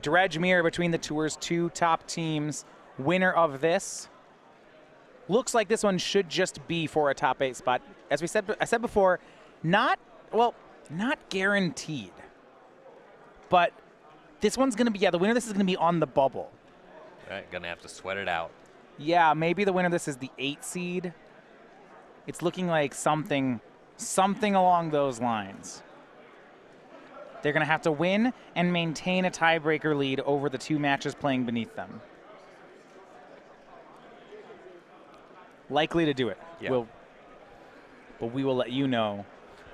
dredge mirror between the tour's two top teams. Winner of this. Looks like this one should just be for a top 8 spot. As I said before, not guaranteed. But this one's going to be, the winner of this is going to be on the bubble. Right, going to have to sweat it out. Yeah, maybe the winner of this is the 8 seed. It's looking like something along those lines. They're going to have to win and maintain a tiebreaker lead over the 2 matches playing beneath them. Likely to do it. Yeah. But we will let you know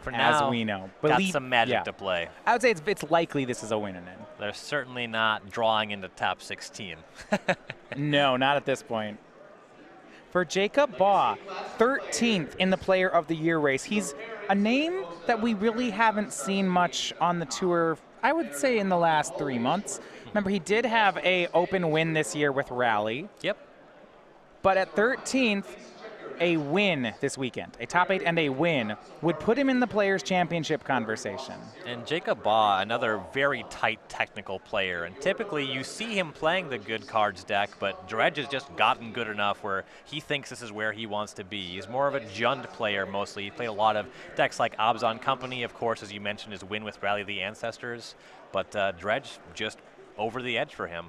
For as now, we know. Got some magic to play. I would say it's likely this is a win and in. They're certainly not drawing into top 16. No, not at this point. For Jacob Baugh, 13th in the Player of the Year race. He's a name that we really haven't seen much on the tour, I would say, in the last 3 months. Remember, he did have a open win this year with Rally. Yep. But at 13th, a win this weekend, a top 8 and a win, would put him in the Players' Championship conversation. And Jacob Baugh, another very tight technical player. And typically you see him playing the good cards deck, but Dredge has just gotten good enough where he thinks this is where he wants to be. He's more of a Jund player mostly. He played a lot of decks like Abzan Company, of course, as you mentioned, his win with Rally the Ancestors. But Dredge just over the edge for him.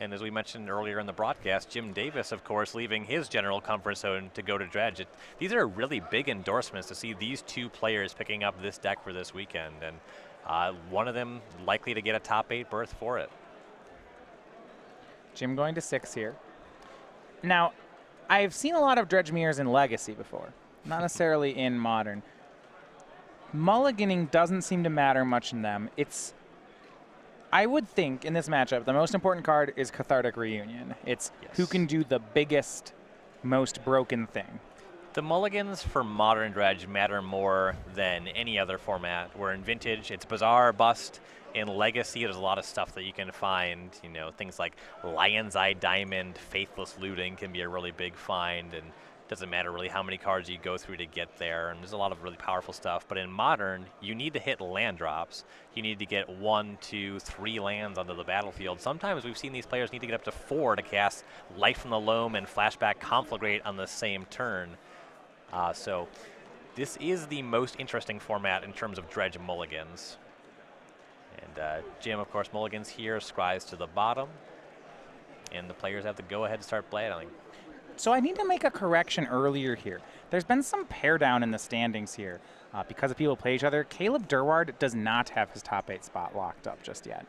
And as we mentioned earlier in the broadcast, Jim Davis, of course, leaving his general comfort zone to go to Dredge. These are really big endorsements to see these 2 players picking up this deck for this weekend. And one of them likely to get a top 8 berth for it. Jim going to 6 here. Now, I've seen a lot of Dredge mirrors in Legacy before, not necessarily in Modern. Mulliganing doesn't seem to matter much in them. I would think in this matchup, the most important card is Cathartic Reunion. It's who can do the biggest, most broken thing. The mulligans for Modern Dredge matter more than any other format. Where in Vintage, it's Bazaar, Bust. In Legacy, there's a lot of stuff that you can find. You know, things like Lion's Eye Diamond, Faithless Looting can be a really big find, and doesn't matter really how many cards you go through to get there, and there's a lot of really powerful stuff. But in Modern, you need to hit land drops. You need to get 1, 2, 3 lands onto the battlefield. Sometimes we've seen these players need to get up to 4 to cast Life from the Loam and Flashback Conflagrate on the same turn. So this is the most interesting format in terms of Dredge mulligans. And Jim, of course, mulligans here, Scries to the bottom, and the players have to go ahead and start battling. So I need to make a correction earlier here. There's been some pair down in the standings here because of people play each other. Caleb Durward does not have his top 8 spot locked up just yet.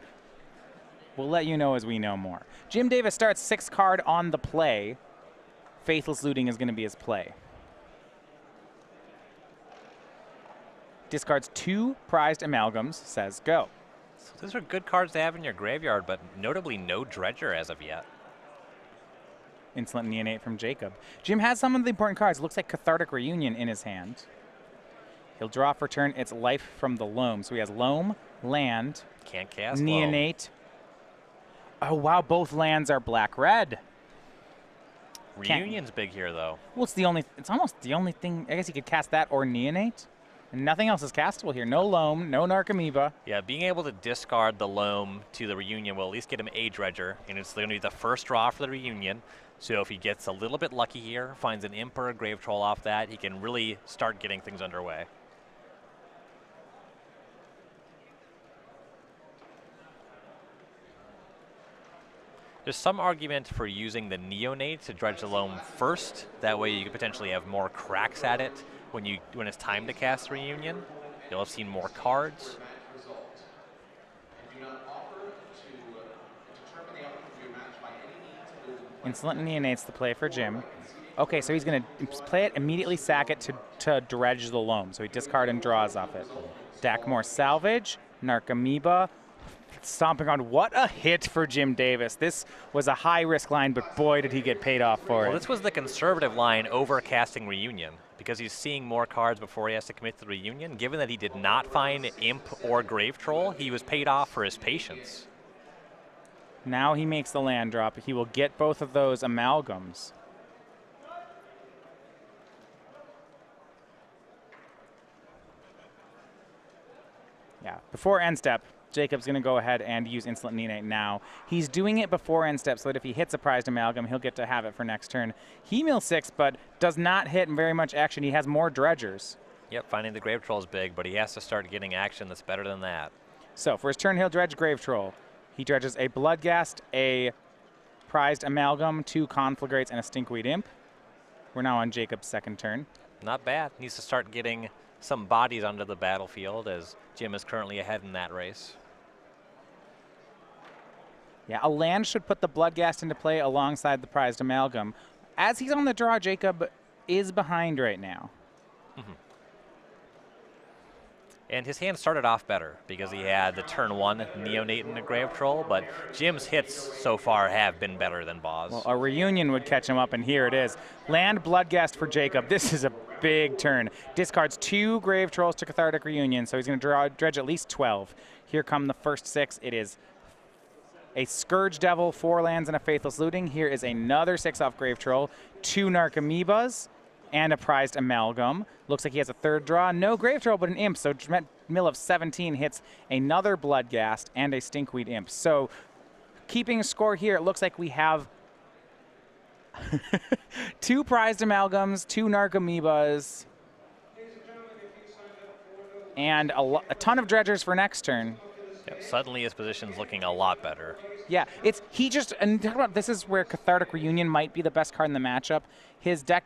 We'll let you know as we know more. Jim Davis starts 6 card on the play. Faithless Looting is going to be his play. Discards 2 prized amalgams, says go. So those are good cards to have in your graveyard, but notably no Dredger as of yet. Insolent Neonate from Jacob. Jim has some of the important cards. It looks like Cathartic Reunion in his hand. He'll draw for turn. It's Life from the Loam. So he has Loam, land. Can't cast Neonate. Loam. Oh, wow. Both lands are black-red. Reunion's big here, though. Well, it's almost the only thing. I guess he could cast that or Neonate. And nothing else is castable here. No Loam, no Narcomoeba. Yeah, being able to discard the Loam to the Reunion will at least get him a Dredger. And it's going to be the first draw for the Reunion. So if he gets a little bit lucky here, finds an Imp or a Grave Troll off that, he can really start getting things underway. There's some argument for using the Neonate to dredge the Loam first. That way you could potentially have more cracks at it when it's time to cast Reunion. You'll have seen more cards. Insolent Neonate's the play for Jim. Okay, so he's going to play it, immediately sack it to dredge the Loam. So he discard and draws off it. Dackmore Salvage, Narcomoeba, stomping on. What a hit for Jim Davis. This was a high-risk line, but boy, did he get paid off for it. Well, this was the conservative line over casting Reunion because he's seeing more cards before he has to commit to the Reunion. Given that he did not find Imp or Grave Troll, he was paid off for his patience. Now he makes the land drop. He will get both of those amalgams. Yeah, before end step, Jacob's going to go ahead and use Insolent Neonate now. He's doing it before end step so that if he hits a prized amalgam, he'll get to have it for next turn. He mills 6, but does not hit very much action. He has more dredgers. Yep, finding the Grave Troll is big, but he has to start getting action that's better than that. So for his turn, he'll dredge Grave Troll. He dredges a Bloodghast, a prized amalgam, 2 Conflagrates, and a Stinkweed Imp. We're now on Jacob's second turn. Not bad. Needs to start getting some bodies onto the battlefield, as Jim is currently ahead in that race. Yeah, a land should put the Bloodghast into play alongside the prized amalgam. As he's on the draw, Jacob is behind right now. And his hand started off better because he had the turn 1 Neonate and a Grave Troll, but Jim's hits so far have been better than Baugh's. Well, a reunion would catch him up, and here it is. Land Bloodghast for Jacob. This is a big turn. Discards 2 Grave Trolls to Cathartic Reunion, so he's going to dredge at least 12. Here come the first 6. It is a Scourge Devil, 4 lands, and a Faithless Looting. Here is another 6 off Grave Troll, 2 Narcomoebas, and a prized amalgam. Looks like he has a third draw. No Grave Troll, but an Imp. So mill of 17 hits another Bloodghast and a Stinkweed Imp. So keeping a score here, it looks like we have 2 prized amalgams, 2 Narcomoebas, and a ton of dredgers for next turn. Yep, suddenly his position's looking a lot better. Yeah, and talk about, this is where Cathartic Reunion might be the best card in the matchup. His deck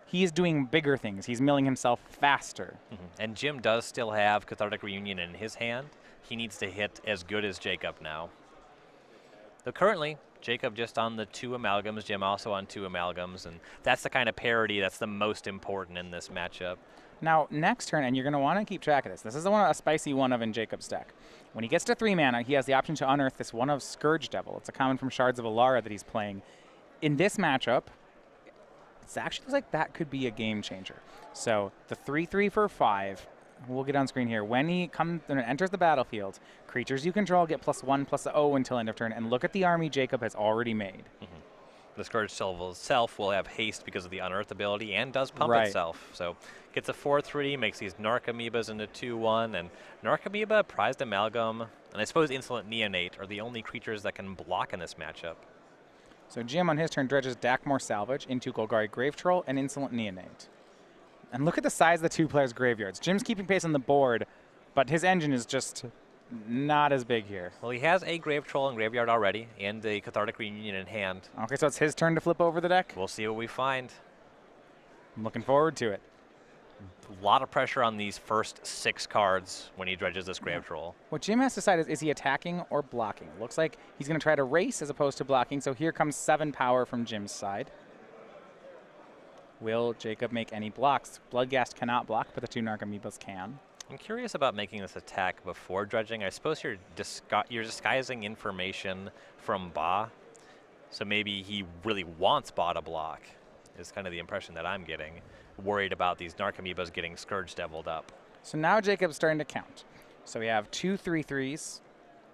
he's doing bigger things. He's milling himself faster. And Jim does still have Cathartic Reunion in his hand. He needs to hit as good as Jacob now. Though currently, Jacob just on the 2 amalgams, Jim also on 2 amalgams, and that's the kind of parity that's the most important in this matchup. Now, next turn, and you're going to want to keep track of this. This is a spicy one of in Jacob's deck. When he gets to 3 mana, he has the option to unearth this one of Scourge Devil. It's a common from Shards of Alara that he's playing. In this matchup, it actually looks like that could be a game changer. So the 3/3 for 5, we'll get on screen here. When he enters the battlefield, creatures you control get +1/+0 until end of turn. And look at the army Jacob has already made. The Scourge itself will have haste because of the unearth ability and does pump itself. So gets a 4/3, makes these Narcomoebas into 2/1, and Narcomoeba, prized amalgam, and I suppose Insolent Neonate are the only creatures that can block in this matchup. So Jim on his turn dredges Dakmor Salvage into Golgari Grave Troll and Insolent Neonate. And look at the size of the 2 players' graveyards. Jim's keeping pace on the board, but his engine is just not as big here. Well, he has a Grave Troll in graveyard already and the Cathartic Reunion in hand. Okay, so it's his turn to flip over the deck? We'll see what we find. I'm looking forward to it. A lot of pressure on these first 6 cards when he dredges this Grave Troll. What Jim has to decide is he attacking or blocking? It looks like he's going to try to race as opposed to blocking, so here comes 7 power from Jim's side. Will Jacob make any blocks? Bloodghast cannot block, but the 2 Narcomoebas can. I'm curious about making this attack before dredging. I suppose you're disguising information from Baugh, so maybe he really wants Baugh to block, is kind of the impression that I'm getting. Worried about these Narcomoebas getting Scourge Deviled up. So now Jacob's starting to count. So we have 2 3/3s,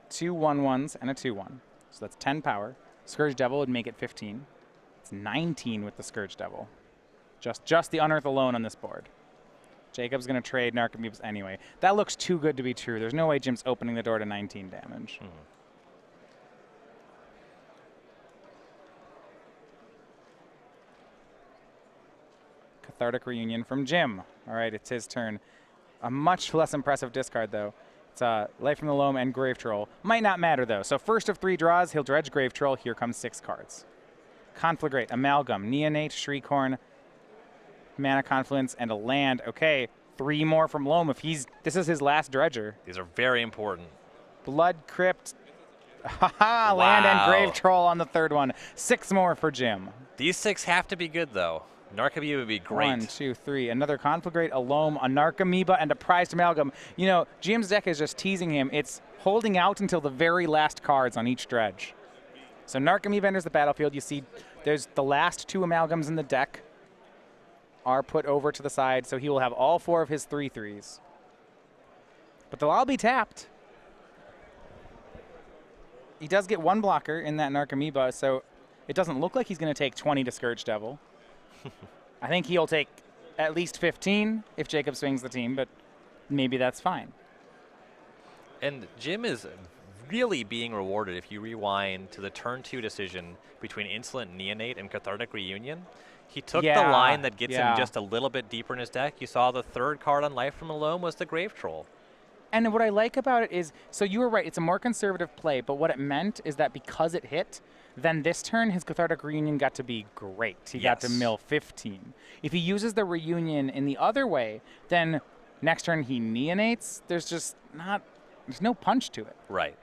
2 1/1s, and a 2/1. So that's 10 power. Scourge Devil would make it 15. It's 19 with the Scourge Devil. Just the Unearth alone on this board. Jacob's going to trade Narcomoebas anyway. That looks too good to be true. There's no way Jim's opening the door to 19 damage. Cathartic Reunion from Jim. All right, it's his turn. A much less impressive discard, though. It's Life from the Loam and Grave Troll. Might not matter, though. So first of 3 draws, he'll dredge Grave Troll. Here comes 6 cards. Conflagrate, Amalgam, Neonate, Shriekhorn, Mana Confluence, and a land. Okay, 3 more from Loam. This is his last dredger. These are very important. Blood Crypt. Haha, land and Grave Troll on the 3rd one. 6 more for Jim. These 6 have to be good, though. Narcomoeba would be great. 1, 2, 3. Another Conflagrate, a Loam, a Narcomoeba, and a prized amalgam. You know, Jim's deck is just teasing him. It's holding out until the very last cards on each dredge. So Narcomoeba enters the battlefield. You see there's the last 2 amalgams in the deck are put over to the side, so he will have all 4 of his 3/3s. But they'll all be tapped. He does get 1 blocker in that Narcomoeba, so it doesn't look like he's going to take 20 to Scourge Devil. I think he'll take at least 15 if Jacob swings the team, but maybe that's fine. And Jim is really being rewarded if you rewind to the turn 2 decision between Insolent Neonate and Cathartic Reunion. He took the line that gets him just a little bit deeper in his deck. You saw the third card on Life from the Loam was the Grave Troll. And what I like about it is, so you were right, it's a more conservative play, but what it meant is that because it hit, then this turn his Cathartic Reunion got to be great. He got to mill 15. If he uses the Reunion in the other way, then next turn he neonates. There's no punch to it. Right.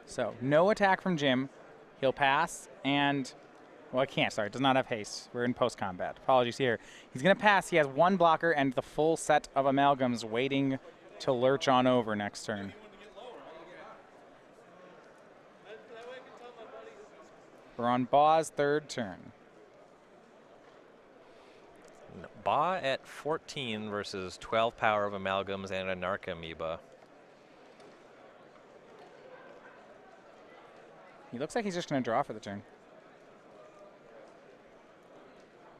So no attack from Jim. He'll pass and, well, I can't, sorry, does not have haste. We're in post-combat. Apologies here. He's going to pass. He has one blocker and the full set of amalgams waiting to lurch on over next turn. We're on Baugh's third turn. Baugh at 14 versus 12 power of amalgams and a Narc Amoeba. He looks like he's just going to draw for the turn.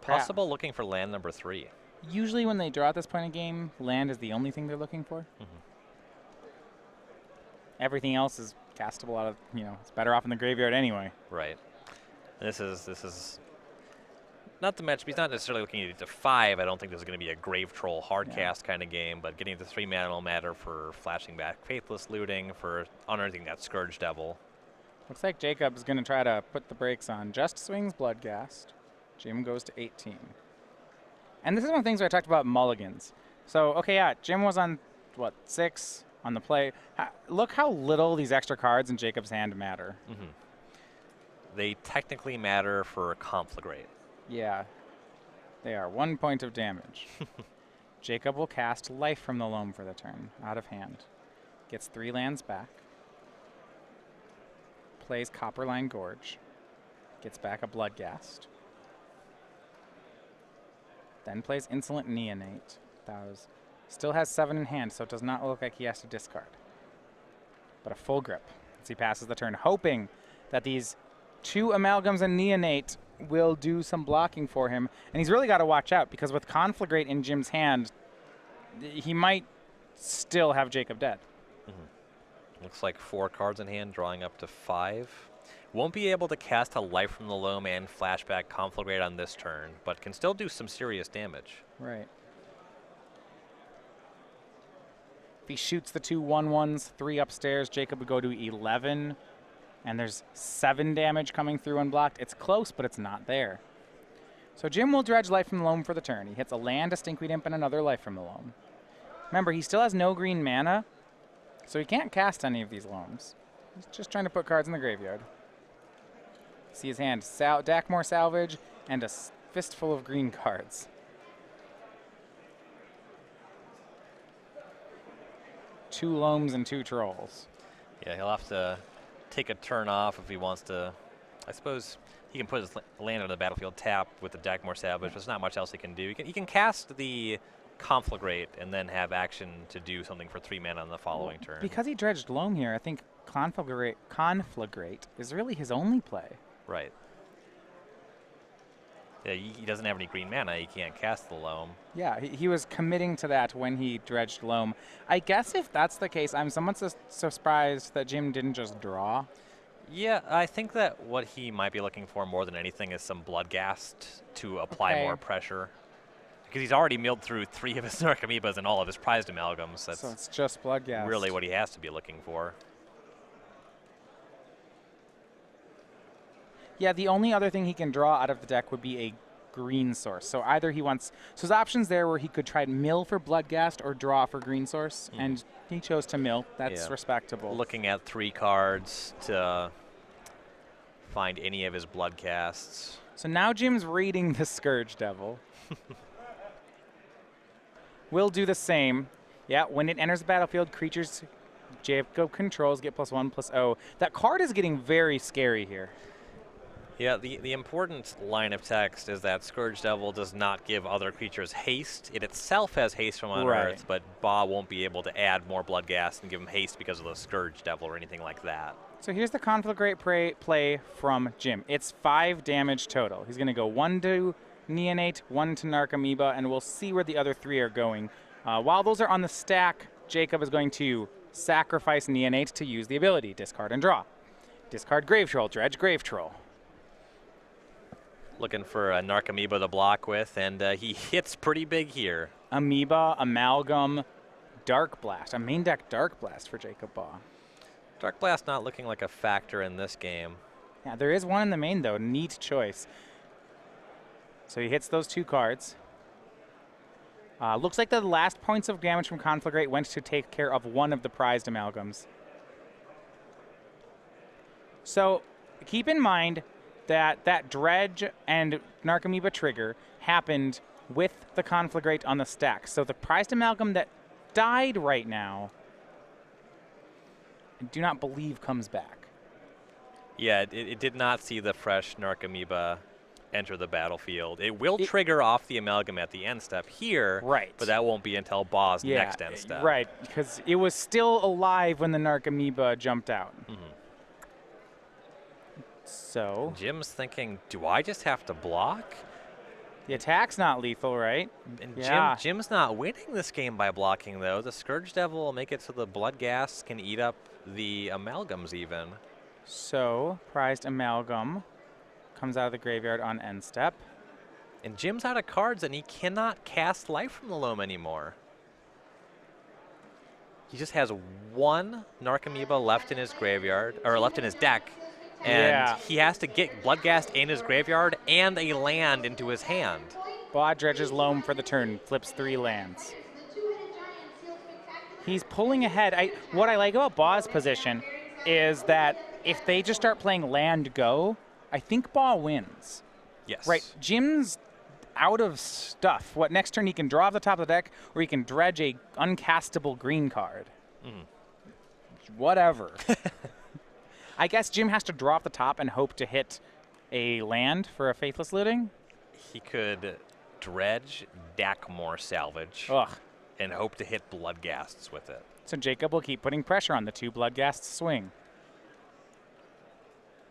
Possible looking for land number 3. Usually when they draw at this point in the game, land is the only thing they're looking for. Everything else is castable out of, it's better off in the graveyard anyway. Right. This is not the match. He's not necessarily looking at it to 5. I don't think this is going to be a Grave Troll hard cast kind of game, but getting the 3 mana will matter for flashing back Faithless Looting, for unearthing that Scourge Devil. Looks like Jacob's going to try to put the brakes on. Just swings Bloodghast. Jim goes to 18. And this is one of the things where I talked about mulligans. So, okay, yeah, Jim was on, 6 on the play. Look how little these extra cards in Jacob's hand matter. They technically matter for Conflagrate. Yeah, they are 1 point of damage. Jacob will cast Life from the Loam for the turn, out of hand. Gets 3 lands back. Plays Copperline Gorge. Gets back a Bloodghast. Then plays Insolent Neonate. Still has 7 in hand, so it does not look like he has to discard. But a full grip as he passes the turn, hoping that these 2 amalgams and Neonate will do some blocking for him. And he's really got to watch out, because with Conflagrate in Jim's hand, he might still have Jacob dead. Looks like 4 cards in hand, drawing up to 5. Won't be able to cast a Life from the Loam and flashback Conflagrate on this turn, but can still do some serious damage. Right. If he shoots the 2 1/1s, 3 upstairs, Jacob would go to 11. And there's 7 damage coming through unblocked. It's close, but it's not there. So Jim will dredge Life from the Loam for the turn. He hits a land, a Stinkweed Imp, and another Life from the Loam. Remember, he still has no green mana, so he can't cast any of these Loams. He's just trying to put cards in the graveyard. See his hand, Dackmore Salvage, and a fistful of green cards. Two Loams and 2 Trolls. Yeah, he'll have to take a turn off if he wants to. I suppose he can put his land on the battlefield tapped with the Dackmore Salvage. There's not much else he can do. He can cast the Conflagrate and then have action to do something for 3 mana on the following turn. Because he dredged Loam here, I think Conflagrate is really his only play. Right. Yeah, he doesn't have any green mana. He can't cast the Loam. Yeah, he was committing to that when he dredged Loam. I guess if that's the case, I'm somewhat surprised that Jim didn't just draw. Yeah, I think that what he might be looking for more than anything is some Bloodghast to apply more pressure. Because he's already milled through 3 of his Narc Amoebas and all of his prized amalgams. That's so it's just Bloodghast. Really what he has to be looking for. Yeah, the only other thing he can draw out of the deck would be a green source. So either he wants, so his options there where he could try to mill for Bloodghast or draw for green source, and he chose to mill. That's respectable. Looking at 3 cards to find any of his Bloodcasts. So now Jim's reading the Scourge Devil. We'll do the same. Yeah, when it enters the battlefield, creatures Jacob controls get +1/+0. That card is getting very scary here. Yeah, the important line of text is that Scourge Devil does not give other creatures haste. It itself has haste from Unearthed, but Baugh won't be able to add more Bloodghast and give him haste because of the Scourge Devil or anything like that. So here's the Conflagrate play from Jim. It's 5 damage total. He's going to go 1 to Neonate, 1 to Narc Amoeba, and we'll see where the other 3 are going. While those are on the stack, Jacob is going to sacrifice Neonate to use the ability. Discard and draw. Discard Grave Troll, dredge Grave Troll. Looking for a Narcomoeba to block with, and he hits pretty big here. Amoeba, Amalgam, Dark Blast. A main deck Dark Blast for Jacob Baugh. Dark Blast not looking like a factor in this game. Yeah, there is one in the main, though. Neat choice. So he hits those 2 cards. Looks like the last points of damage from Conflagrate went to take care of one of the prized Amalgams. So keep in mind that that Dredge and Narcomoeba trigger happened with the Conflagrate on the stack. So the prized Amalgam that died right now, I do not believe comes back. Yeah, it did not see the fresh Narcomoeba enter the battlefield. It will trigger off the Amalgam at the end step here, right? But that won't be until Baugh's next end step. Right, because it was still alive when the Narcomoeba jumped out. So Jim's thinking, do I just have to block? The attack's not lethal, right? And Jim's not winning this game by blocking, though. The Scourge Devil will make it so the Blood Gas can eat up the Amalgams even. So prized Amalgam comes out of the graveyard on end step. And Jim's out of cards, and he cannot cast Life from the Loam anymore. He just has 1 Narcomoeba left in his graveyard, or left in his deck. And he has to get Bloodghast in his graveyard and a land into his hand. Baugh dredges Loam for the turn, flips 3 lands. He's pulling ahead. What I like about Baugh's position is that if they just start playing land go, I think Baugh wins. Yes. Right. Jim's out of stuff. What, next turn he can draw off the top of the deck, or he can dredge a uncastable green card. Whatever. I guess Jim has to draw off the top and hope to hit a land for a Faithless Looting. He could dredge Dackmore Salvage and hope to hit Bloodghasts with it. So Jacob will keep putting pressure on the 2 Bloodghasts swing.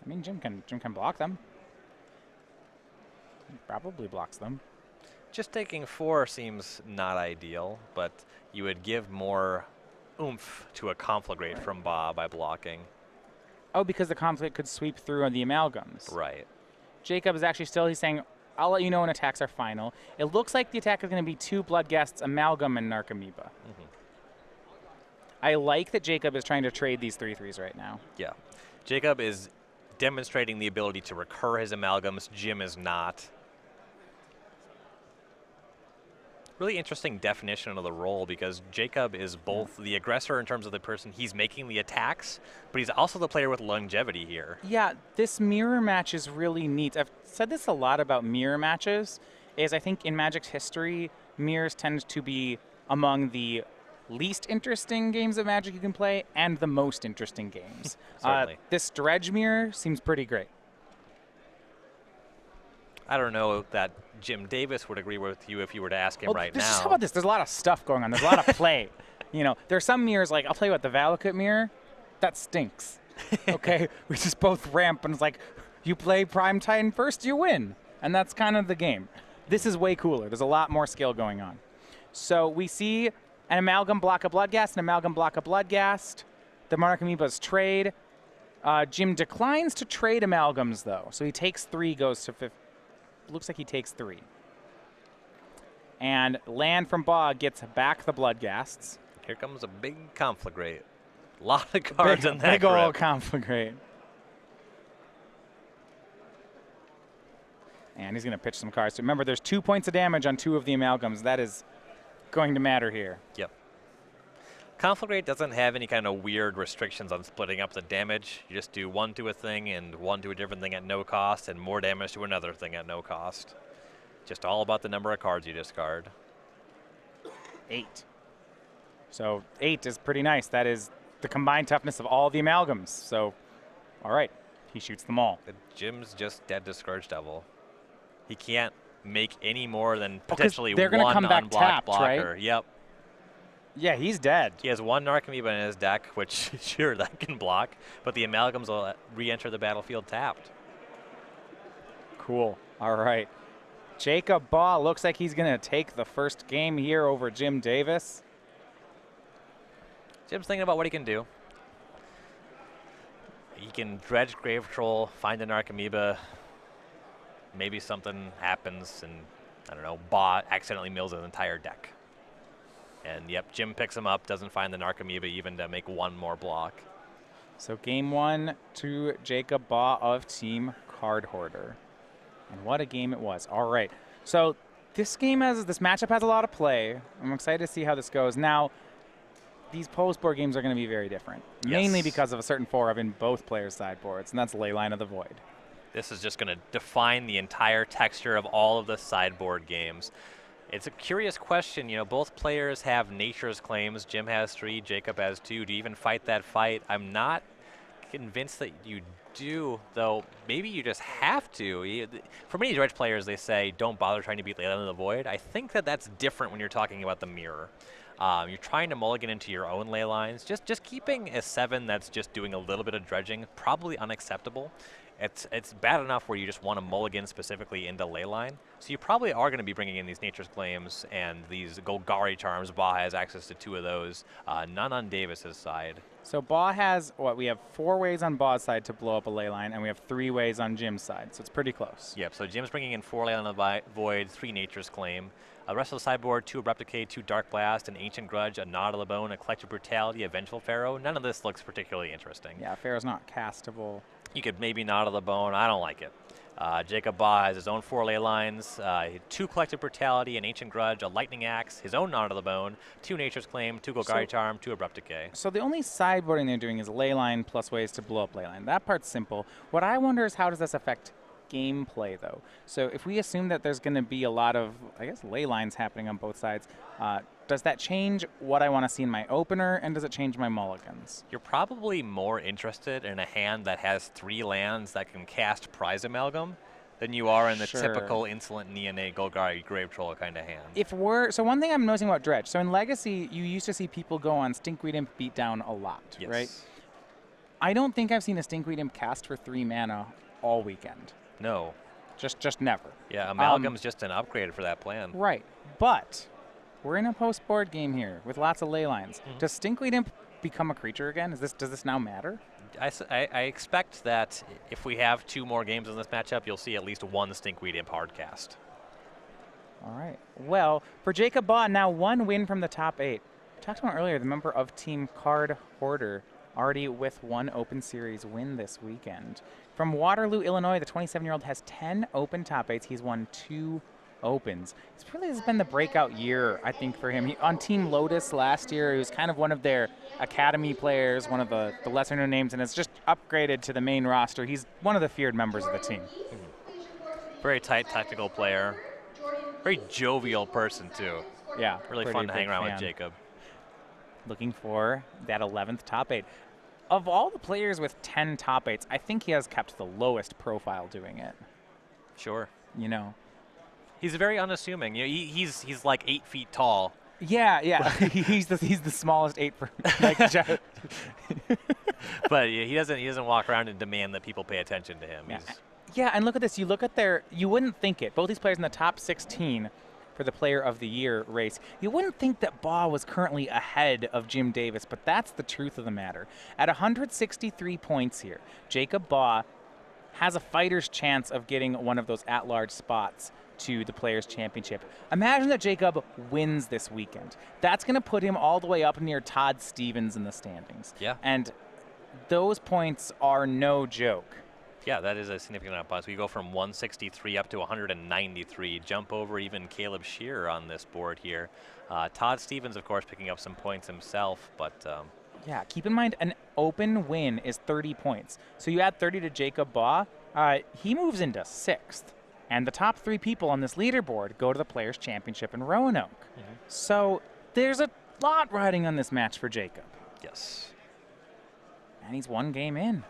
I mean, Jim can block them. He probably blocks them. Just taking 4 seems not ideal, but you would give more oomph to a Conflagrate from Baugh by blocking. Oh, because the conflict could sweep through on the Amalgams. Right. Jacob is actually he's saying, I'll let you know when attacks are final. It looks like the attack is going to be 2 Bloodghasts, Amalgam, and Narcomoeba. I like that Jacob is trying to trade these 3/3s right now. Yeah. Jacob is demonstrating the ability to recur his Amalgams. Jim is not. Really interesting definition of the role, because Jacob is both the aggressor in terms of the person he's making the attacks, but he's also the player with longevity here. Yeah, this mirror match is really neat. I've said this a lot about mirror matches, is I think in Magic's history, mirrors tend to be among the least interesting games of Magic you can play and the most interesting games. Certainly. This dredge mirror seems pretty great. I don't know that Jim Davis would agree with you if you were to ask him right now. How about this? There's a lot of stuff going on. There's a lot of play. You know, there are some mirrors, like, I'll play with the Valakut mirror. That stinks. Okay? We just both ramp, and it's like, you play Prime Titan first, you win. And that's kind of the game. This is way cooler. There's a lot more skill going on. So we see an Amalgam block a Bloodghast, an Amalgam block a Bloodghast. The Narcomoebas trade. Jim declines to trade Amalgams, though. So he takes 3, goes to 5. Looks like he takes 3. And land from Baugh gets back the Bloodghasts. Here comes a big Conflagrate. A lot of cards in that big old Conflagrate. And he's going to pitch some cards. So remember, there's 2 points of damage on 2 of the Amalgams. That is going to matter here. Yep. Conflagrate doesn't have any kind of weird restrictions on splitting up the damage. You just do 1 to a thing and 1 to a different thing at no cost, and more damage to another thing at no cost. Just all about the number of cards you discard. 8. So 8 is pretty nice. That is the combined toughness of all the Amalgams. So, all right, he shoots them all. But Jim's just dead to Scourge Devil. He can't make any more than potentially they're gonna one come back unblocked tapped, blocker. right? Yep. Yeah, he's dead. He has 1 Narcomoeba in his deck, which, sure, that can block, but the Amalgams will re-enter the battlefield tapped. Cool. All right. Jacob Baugh looks like he's going to take the first game here over Jim Davis. Jim's thinking about what he can do. He can dredge Grave Troll, find an Archamoeba. Maybe something happens and, I don't know, Baugh accidentally mills an entire deck. And, yep, Jim picks him up, doesn't find the Archamoeba even to make one more block. So game 1 to Jacob Baugh of Team Card Hoarder. And what a game it was. All right. So this matchup has a lot of play. I'm excited to see how this goes. Now, these post-board games are going to be very different, mainly because of a certain 4 of in both players' sideboards, and that's Leyline of the Void. This is just going to define the entire texture of all of the sideboard games. It's a curious question. You know, both players have Nature's Claims. Jim has 3, Jacob has 2. Do you even fight that fight? I'm not convinced that you do, though maybe you just have to. For many dredge players, they say, don't bother trying to beat Leyline of the Void. I think that that's different when you're talking about the mirror. You're trying to mulligan into your own ley lines. Just keeping a 7 that's just doing a little bit of dredging, probably unacceptable. It's bad enough where you just want to mulligan specifically into leyline. So you probably are going to be bringing in these Nature's Claims and these Golgari Charms. Baugh has access to 2 of those, none on Davis's side. So Baugh has, we have 4 ways on Baugh's side to blow up a leyline, and we have 3 ways on Jim's side, so it's pretty close. Yep, so Jim's bringing in 4 Leyline of the Void, 3 Nature's Claim. The rest of the sideboard, 2 Replicate, 2 Dark Blast, an Ancient Grudge, a Nod of the Bone, a Collective Brutality, a Vengeful Pharaoh. None of this looks particularly interesting. Yeah, Pharaoh's not castable. You could maybe Nod of the Bone. I don't like it. Jacob Baugh has his own 4 ley lines, 2 Collective Brutality, an Ancient Grudge, a Lightning Axe, his own Nod of the Bone, 2 Nature's Claim, 2 Golgari Charm, 2 Abrupt Decay. So the only sideboarding they're doing is leyline plus ways to blow up leyline. That part's simple. What I wonder is how does this affect gameplay, though? So if we assume that there's going to be a lot of, I guess, ley lines happening on both sides, does that change what I want to see in my opener, and does it change my mulligans? You're probably more interested in a hand that has 3 lands that can cast Prize Amalgam than you are in the typical Insolent Neonate Golgari Grave Troll kind of hand. So one thing I'm noticing about Dredge, so in Legacy, you used to see people go on Stinkweed Imp Beatdown a lot, right? I don't think I've seen a Stinkweed Imp cast for 3 mana all weekend. No. Just never. Yeah, Amalgam's just an upgrade for that plan. Right, but we're in a post-board game here with lots of ley lines. Does Stinkweed Imp become a creature again? Does this now matter? I expect that if we have 2 more games in this matchup, you'll see at least 1 Stinkweed Imp hardcast. All right. Well, for Jacob Baugh, now 1 win from the top 8. We talked about earlier, the member of Team Card Hoarder, already with 1 Open Series win this weekend. From Waterloo, Illinois, the 27-year-old has 10 Open top 8s. He's won 2 Opens. This really has been the breakout year, I think, for him. On Team Lotus last year, he was kind of one of their academy players, one of the lesser-known names, and has just upgraded to the main roster. He's one of the feared members of the team. Very tight technical player. Very jovial person, too. Yeah. Really fun to hang around with Jacob. Looking for that 11th top 8. Of all the players with 10 top 8s, I think he has kept the lowest profile doing it. Sure. You know. He's very unassuming. You know, he's like 8 feet tall. Yeah. he's the smallest 8 for like. But he doesn't walk around and demand that people pay attention to him. Yeah, and look at this. You wouldn't think it. Both these players in the top 16 for the Player of the Year race. You wouldn't think that Baugh was currently ahead of Jim Davis, but that's the truth of the matter. At 163 points here, Jacob Baugh has a fighter's chance of getting one of those at-large spots to the Players' Championship. Imagine that Jacob wins this weekend. That's going to put him all the way up near Todd Stevens in the standings. Yeah. And those points are no joke. Yeah, that is a significant amount of points. We go from 163 up to 193, jump over even Caleb Shearer on this board here. Todd Stevens, of course, picking up some points himself, but... yeah, keep in mind an open win is 30 points. So you add 30 to Jacob Baugh, he moves into 6th. And the top 3 people on this leaderboard go to the Players' Championship in Roanoke. So there's a lot riding on this match for Jacob. Yes. And he's 1 game in.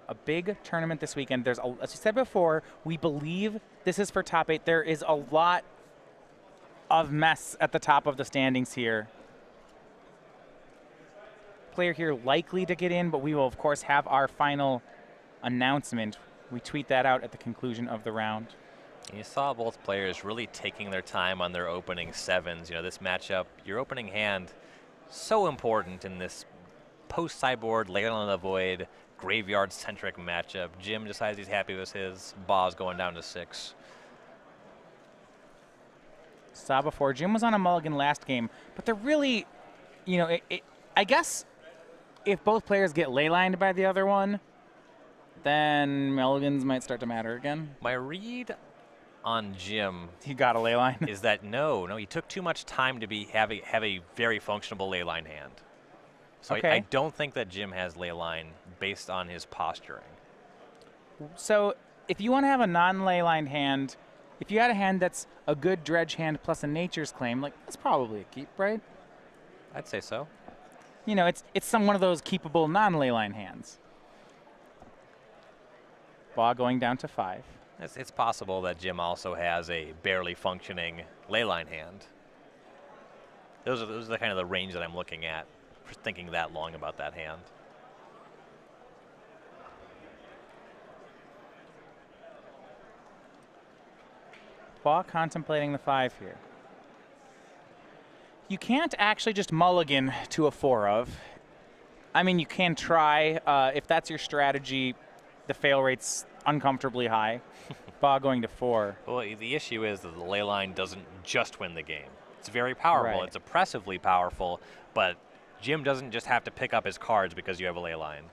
A big tournament this weekend. As you said before, we believe this is for top 8. There is a lot of mess at the top of the standings here. Player here likely to get in, but we will, of course, have our final announcement. We tweet that out at the conclusion of the round. You saw both players really taking their time on their opening sevens. You know, this matchup, your opening hand, so important in this post-sideboard, Leyline of the Void, graveyard-centric matchup. Jim decides he's happy with his. Baugh's going down to 6. Saw before, Jim was on a mulligan last game, but they're really, you know, I guess if both players get leylined by the other one, then mulligans might start to matter again. My read on Jim He got a leyline. is that no, he took too much time to have a very functional leyline hand. So Okay. I don't think that Jim has leyline based on his posturing. So if you want to have a non-leylined hand, if you had a hand that's a good dredge hand plus a nature's claim, like that's probably a keep, right? I'd say so. You know, it's some one of those keepable non-leyline hands. Baugh going down to 5. It's possible that Jim also has a barely functioning leyline hand. Those are the kind of the range that I'm looking at for thinking that long about that hand. Baugh contemplating the 5 here. You can't actually just mulligan to a 4 of. I mean, you can try. If that's your strategy, the fail rate's uncomfortably high. Baugh going to 4. Well, the issue is that the leyline doesn't just win the game. It's very powerful. Right. It's oppressively powerful, but Jim doesn't just have to pick up his cards because you have a leyline.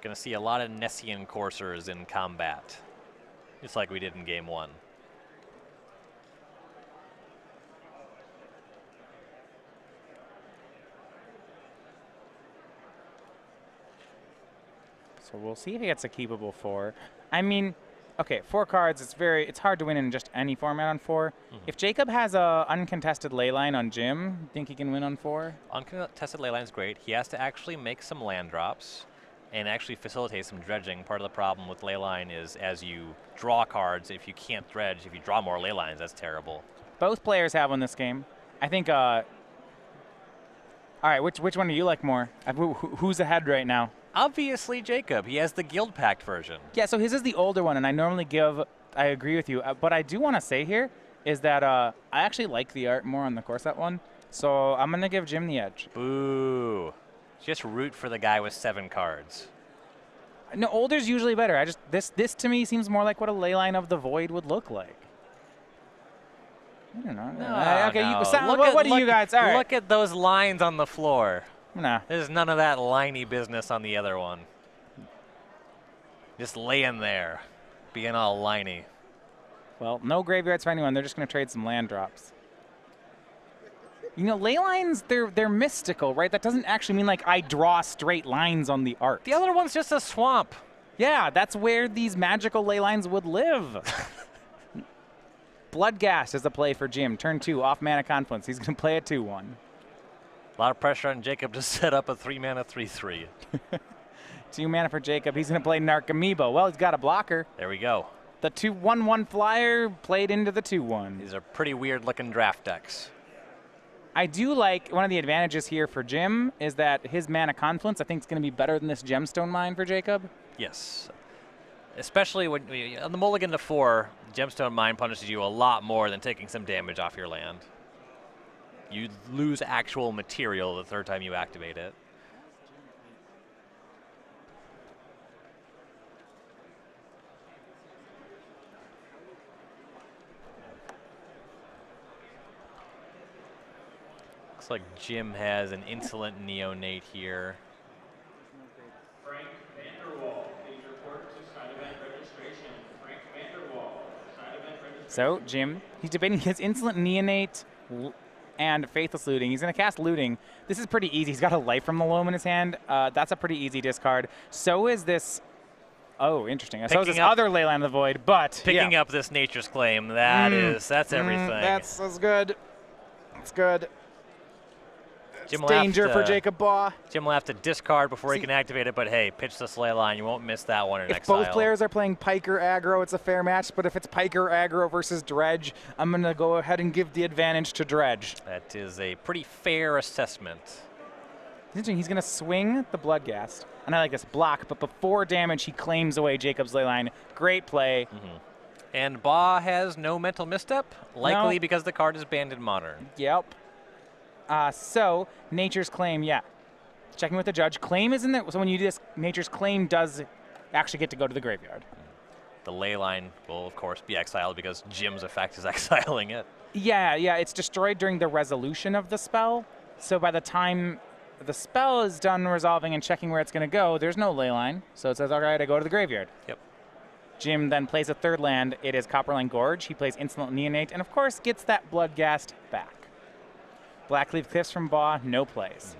Going to see a lot of Nessian coursers in combat, just like we did in game 1. So we'll see if he gets a keepable 4. I mean, okay, 4 cards. It's hard to win in just any format on 4. If Jacob has a uncontested leyline on Jim, think he can win on 4? Uncontested leyline's great. He has to actually make some land drops and actually facilitate some dredging. Part of the problem with leyline is as you draw cards, if you can't dredge, if you draw more leylines, that's terrible. Both players have one this game. I think. All right, which one do you like more? Who's ahead right now? Obviously, Jacob. He has the Guild Pact version. Yeah, so his is the older one, and I normally give. I agree with you, but I do want to say here is that I actually like the art more on the Corset one, so I'm gonna give Jim the edge. Boo. Just root for the guy with 7 cards. No, older's usually better. I just this to me seems more like what a Leyline of the Void would look like. I don't know. Okay, No. What do you guys? All right. Look at those lines on the floor. Nah. There's none of that liney business on the other one. Just laying there, being all liney. Well, no graveyards for anyone. They're just going to trade some land drops. You know, ley lines, they're mystical, right? That doesn't actually mean like I draw straight lines on the art. The other one's just a swamp. Yeah, that's where these magical ley lines would live. Bloodghast is the play for Jim. Turn 2, off Mana Confluence. He's going to play a 2-1. A lot of pressure on Jacob to set up a 3-mana 3/3. 2 mana for Jacob. He's going to play Narcomoeba. Well, he's got a blocker. There we go. The 2/1/1 flyer played into the 2/1. These are pretty weird looking draft decks. I do like one of the advantages here for Jim is that his Mana Confluence I think is going to be better than this Gemstone Mine for Jacob. Yes. Especially when on the mulligan to 4, Gemstone Mine punishes you a lot more than taking some damage off your land. You lose actual material the 3rd time you activate it. Looks like Jim has an Insolent Neonate here. Frank Vanderwall, please report to side event registration. Frank Vanderwall, side event registration. So, Jim, he's debating his Insolent Neonate and Faithless Looting. He's going to cast Looting. This is pretty easy. He's got a Life from the Loam in his hand. That's a pretty easy discard. So is this... Oh, interesting. So is this other Leyline of the Void, but... Picking up this Nature's Claim, that's everything. That's good. That's good. Jim It's will have danger for to- Jacob Baugh. Jim will have to discard before he See- can activate it, but hey, pitch the Slay line. You won't miss that one in If exile. both players are playing Piker aggro, it's a fair match. But if it's Piker aggro versus Dredge, I'm going to go ahead and give the advantage to Dredge. That is a pretty fair assessment. interesting. He's going to swing the Bloodghast. And I like this block, but before damage, he claims away Jacob's Leyline. Great play. And Baugh has no mental misstep, likely No. because the card is banned in Modern. Yep. So, Nature's Claim, yeah. Checking with the judge. Claim is in there. So when you do this, Nature's Claim does actually get to go to the graveyard. The Leyline will, of course, be exiled because Jim's effect is exiling it. Yeah, it's destroyed during the resolution of the spell. So by the time the spell is done resolving and checking where it's going to go, there's no Leyline. So it says, all right, I go to the graveyard. Yep. Jim then plays a third land. It is Copperline Gorge. He plays Insolent Neonate and, of course, gets that Bloodghast back. Blackleaf Cliffs from Baugh, no plays.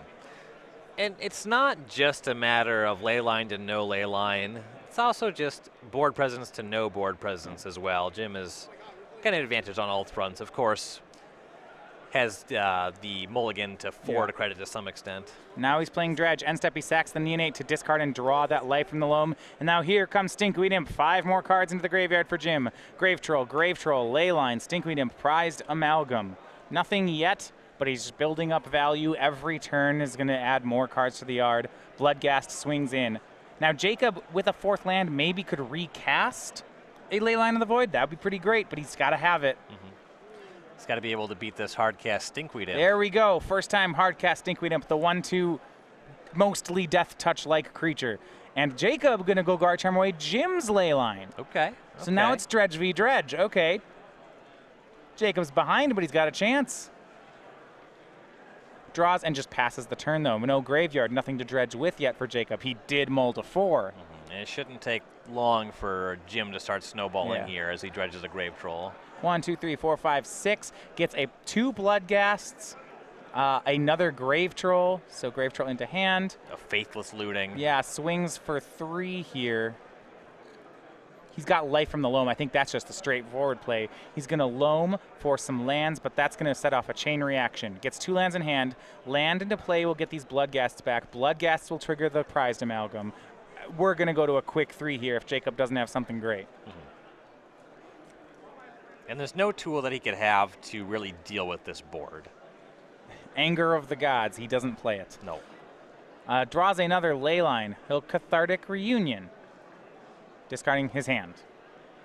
And it's not just a matter of Leyline to no Leyline. It's also just board presence to no board presence as well. Jim is got an advantage on all fronts. Of course, has the mulligan to 4 to credit to some extent. Now he's playing Dredge. End step, he sacks the Neonate to discard and draw that life from the loam. And now here comes Stinkweed Imp. 5 more cards into the graveyard for Jim. Grave Troll, Leyline, Stinkweed Imp, Prized Amalgam. Nothing yet, but he's building up value. Every turn is going to add more cards to the yard. Bloodghast swings in. Now Jacob, with a 4th land, maybe could recast a Leyline of the Void. That would be pretty great, but he's got to have it. He's got to be able to beat this hardcast Stinkweed Imp. There we go. First time hardcast Stinkweed Imp, the 1/2 mostly Death Touch-like creature. And Jacob going to go Guard Charm away Jim's Leyline. Okay. So now it's Dredge v. Dredge. Okay. Jacob's behind, but he's got a chance. Draws and just passes the turn, though. No graveyard, nothing to dredge with yet for Jacob. He did mull to 4. And it shouldn't take long for Jim to start snowballing here as he dredges a Grave Troll. 1, 2, 3, 4, 5, 6. Gets 2 Bloodghasts, another Grave Troll. So Grave Troll into hand. A Faithless Looting. Yeah, swings for 3 here. He's got life from the loam. I think that's just a straightforward play. He's going to loam for some lands, but that's going to set off a chain reaction. Gets 2 lands in hand. Land into play will get these Bloodghasts back. Bloodghasts will trigger the Prized Amalgam. We're going to go to a quick 3 here if Jacob doesn't have something great. And there's no tool that he could have to really deal with this board. Anger of the Gods. He doesn't play it. No. Draws another Leyline. He'll Cathartic Reunion, discarding his hand.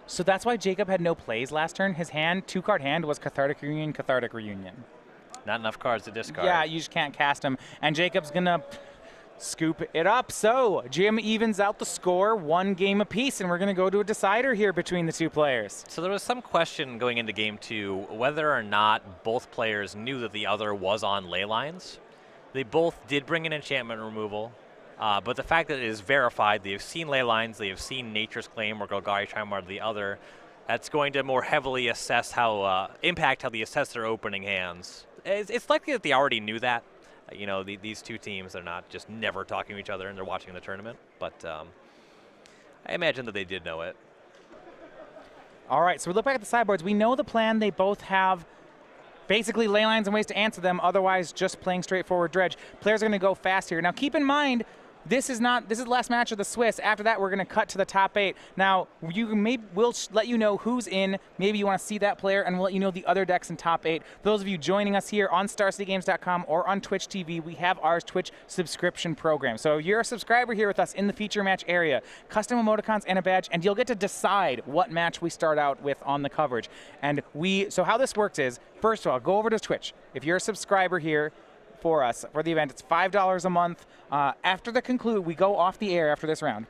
So that's why Jacob had no plays last turn. His hand, 2-card hand, was Cathartic Reunion, Cathartic Reunion. Not enough cards to discard. Yeah, you just can't cast him. And Jacob's going to scoop it up. So Jim evens out the score 1 game apiece, and we're going to go to a decider here between the 2 players. So there was some question going into game 2 whether or not both players knew that the other was on Leylines. They both did bring in enchantment removal. But the fact that it is verified, they have seen Leylines, they have seen Nature's Claim or Golgari Chime or the other, that's going to more heavily assess how, impact how they assess their opening hands. It's likely that they already knew that. You know, these 2 teams are not just never talking to each other and they're watching the tournament. But I imagine that they did know it. All right, so we look back at the sideboards. We know the plan. They both have basically Leylines and ways to answer them, otherwise just playing straightforward Dredge. Players are going to go fast here. Now keep in mind, this is the last match of the Swiss. After that, we're going to cut to the top 8. Now, we'll let you know who's in. Maybe you want to see that player, and we'll let you know the other decks in top 8. For those of you joining us here on StarCityGames.com or on Twitch TV, we have our Twitch subscription program. So you're a subscriber here with us in the feature match area, custom emoticons and a badge, and you'll get to decide what match we start out with on the coverage. And so how this works is, first of all, go over to Twitch. If you're a subscriber here, for us for the event, it's $5 a month. After the conclude, we go off the air after this round.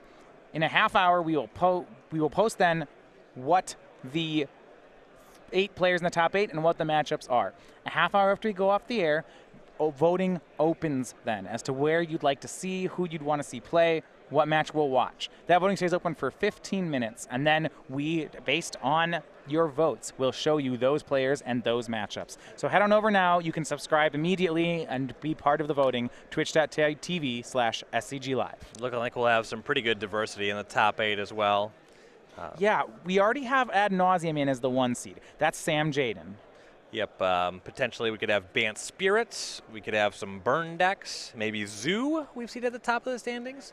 In a half hour, we will post then what the 8 players in the top 8 and what the matchups are. A half hour after we go off the air, voting opens then as to where you'd like to see, who you'd want to see play, what match we'll watch. That voting stays open for 15 minutes, and then we, based on your votes, will show you those players and those matchups. So head on over now. You can subscribe immediately and be part of the voting. Twitch.tv/SCG Live. Looking like we'll have some pretty good diversity in the top 8 as well. Yeah, we already have Ad Nauseam in as the 1 seed. That's Sam Jaden. Yep, potentially we could have Bant Spirits. We could have some Burn decks. Maybe Zoo we've seen at the top of the standings.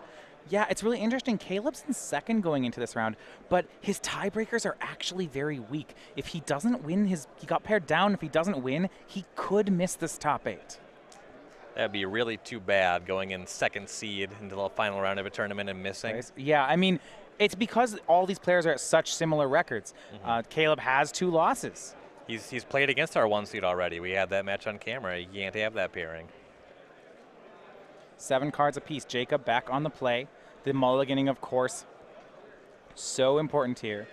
Yeah, it's really interesting. Caleb's in second going into this round, but his tiebreakers are actually very weak. If he doesn't win, he got paired down. If he doesn't win, he could miss this top 8. That'd be really too bad going in second seed into the final round of a tournament and missing. Yeah, I mean, it's because all these players are at such similar records. Caleb has 2 losses. He's played against our 1 seed already. We had that match on camera. You can't have that pairing. 7 cards apiece. Jacob back on the play. The mulliganing, of course, so important here.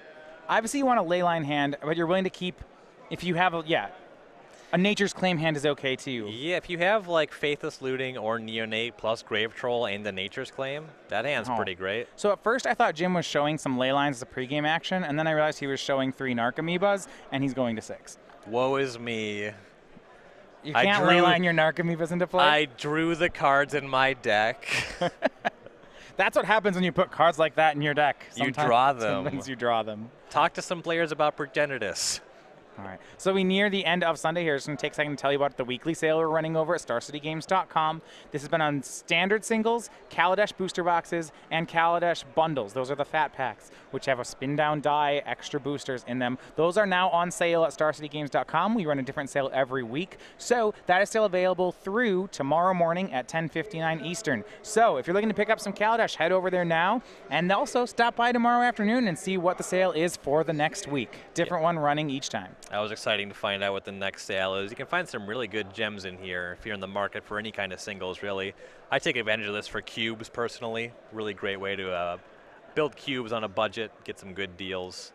Obviously, you want a ley line hand, but you're willing to keep, if you have a Nature's Claim hand is okay too. Yeah, if you have like Faithless Looting or Neonate plus Grave Troll and the Nature's Claim, that hand's pretty great. So at first I thought Jim was showing some ley lines as a pregame action, and then I realized he was showing 3 Narcomoebas, and he's going to 6. Woe is me. You can't ley line your Narcomoebas into play? I drew the cards in my deck. That's what happens when you put cards like that in your deck. You draw them. Sometimes you draw them. Talk to some players about Progenitus. All right. So we near the end of Sunday here. Just going to take a second to tell you about the weekly sale we're running over at StarCityGames.com. This has been on standard singles, Kaladesh booster boxes, and Kaladesh bundles. Those are the fat packs, which have a spin down die, extra boosters in them. Those are now on sale at StarCityGames.com. We run a different sale every week. So that is still available through tomorrow morning at 10:59 Eastern. So if you're looking to pick up some Kaladesh, head over there now. And also stop by tomorrow afternoon and see what the sale is for the next week. Different one running each time. That was exciting to find out what the next sale is. You can find some really good gems in here if you're in the market for any kind of singles, really. I take advantage of this for cubes, personally. Really great way to build cubes on a budget, get some good deals.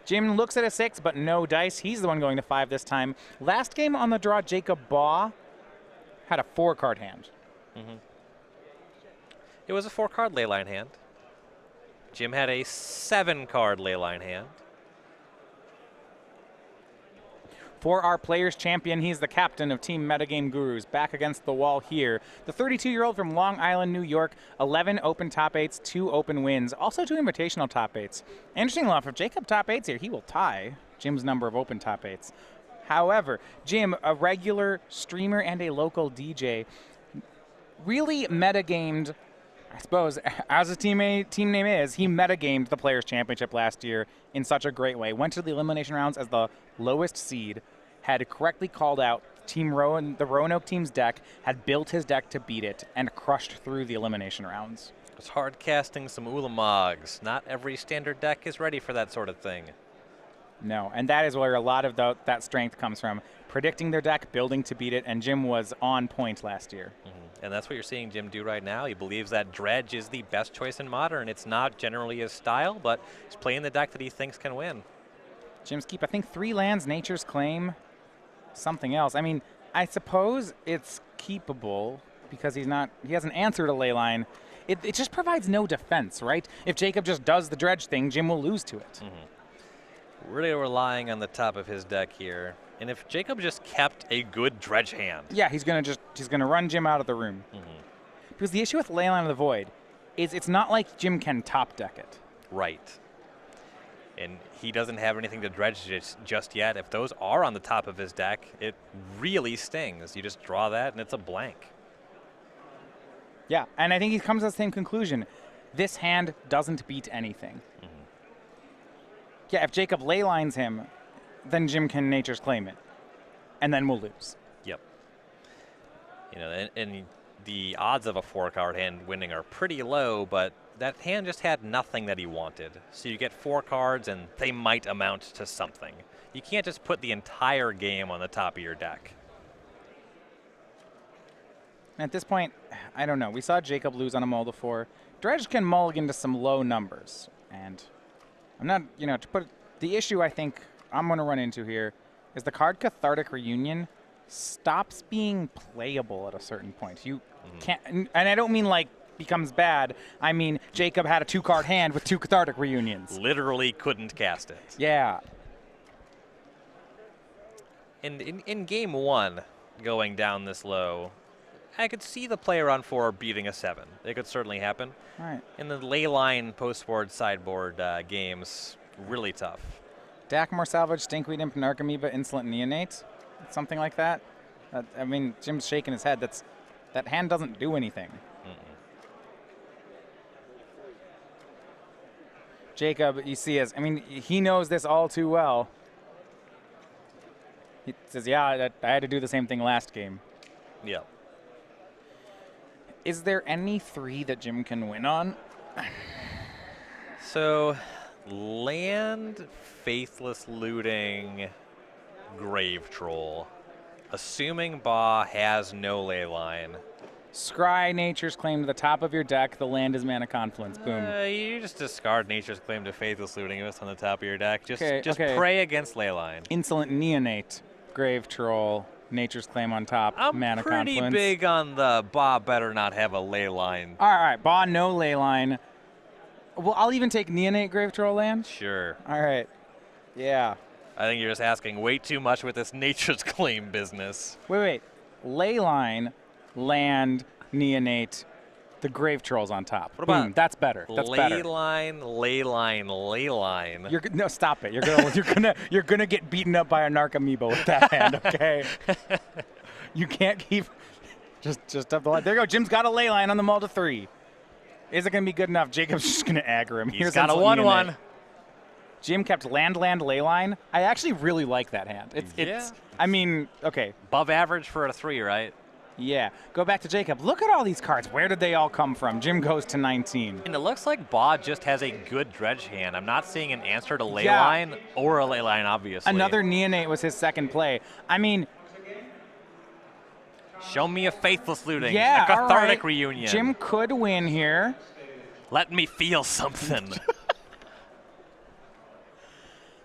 Jim looks at a 6, but no dice. He's the one going to 5 this time. Last game on the draw, Jacob Baugh had a 4-card hand. It was a 4-card leyline hand. Jim had a 7-card leyline hand. For our players champion, he's the captain of Team Metagame Gurus, back against the wall here. The 32-year-old from Long Island, New York, 11 open top 8s, 2 open wins, also 2 invitational top 8s. Interesting enough, if Jacob top 8s here, he will tie Jim's number of open top 8s. However, Jim, a regular streamer and a local DJ, really metagamed, I suppose, as his team name is, he metagamed the Players' Championship last year in such a great way. Went to the elimination rounds as the lowest seed, had correctly called out the Roanoke team's deck, had built his deck to beat it, and crushed through the elimination rounds. It's hard casting some Ulamogs. Not every standard deck is ready for that sort of thing. No, and that is where a lot of that strength comes from. Predicting their deck, building to beat it, and Jim was on point last year. And that's what you're seeing Jim do right now. He believes that Dredge is the best choice in Modern. It's not generally his style, but he's playing the deck that he thinks can win. Jim's keep, I think, 3 lands, Nature's Claim, something else. I mean, I suppose it's keepable because he hasn't answered a ley line. It just provides no defense, right? If Jacob just does the Dredge thing, Jim will lose to it. Really relying on the top of his deck here. And if Jacob just kept a good Dredge hand. Yeah, he's gonna run Jim out of the room. Because the issue with Leyline of the Void is it's not like Jim can top deck it. Right. And he doesn't have anything to Dredge just yet. If those are on the top of his deck, it really stings. You just draw that and it's a blank. Yeah, and I think he comes to the same conclusion. This hand doesn't beat anything. Yeah, if Jacob leylines him, then Jim can Nature's Claim it, and then we'll lose. Yep. You know, and the odds of a 4-card hand winning are pretty low, but that hand just had nothing that he wanted. So you get 4 cards, and they might amount to something. You can't just put the entire game on the top of your deck. At this point, I don't know. We saw Jacob lose on a mull before. Dredge can mulligan to some low numbers, and I'm not, to put the issue I think I'm going to run into here is the card Cathartic Reunion stops being playable at a certain point. You can't, and I don't mean like becomes bad. I mean Jacob had a 2-card hand with 2 Cathartic Reunions. Literally couldn't cast it. Yeah. And in game 1, going down this low, I could see the player on 4 beating a 7. It could certainly happen. Right. In the leyline post-board sideboard games, really tough. Dakmore Salvage, Stinkweed Imp, Narcomoeba, Insolent Neonate, something like that. I mean, Jim's shaking his head. That hand doesn't do anything. Jacob, you see, he knows this all too well. He says, yeah, I had to do the same thing last game. Yeah. Is there any 3 that Jim can win on? So, land, Faithless Looting, Grave Troll. Assuming Baugh has no ley line. Scry Nature's Claim to the top of your deck. The land is Mana Confluence. Boom. You just discard Nature's Claim to Faithless Looting if it's on the top of your deck. Just Okay. pray against Leyline. Insolent Neonate. Grave Troll. Nature's Claim on top. I'm Mana pretty Confluence. big on the Baugh better not have a Leyline. All right. Baugh, no ley line. Well, I'll even take Neonate Grave Troll land. Sure. All right. Yeah. I think you're just asking way too much with this Nature's Claim business. Wait. Leyline, land, Neonate, the Grave Troll's on top. What about Boom. That's better. That's better. Leyline. No, stop it. You're gonna get beaten up by a Narcomoeba with that hand, okay? You can't keep just up the line. There you go. Jim's got a ley line on the mull to 3. Is it gonna be good enough? Jacob's just gonna aggro him. He's got a 1/1. Jim kept land ley line. I actually really like that hand. It's I mean, okay. Above average for a 3, right? Yeah. Go back to Jacob. Look at all these cards. Where did they all come from? Jim goes to 19. And it looks like Baugh just has a good dredge hand. I'm not seeing an answer to Leyline or a Leyline, obviously. Another Neonate was his second play. I mean, show me a Faithless Looting. yeah, A Cathartic all right. Reunion. Jim could win here. Let me feel something.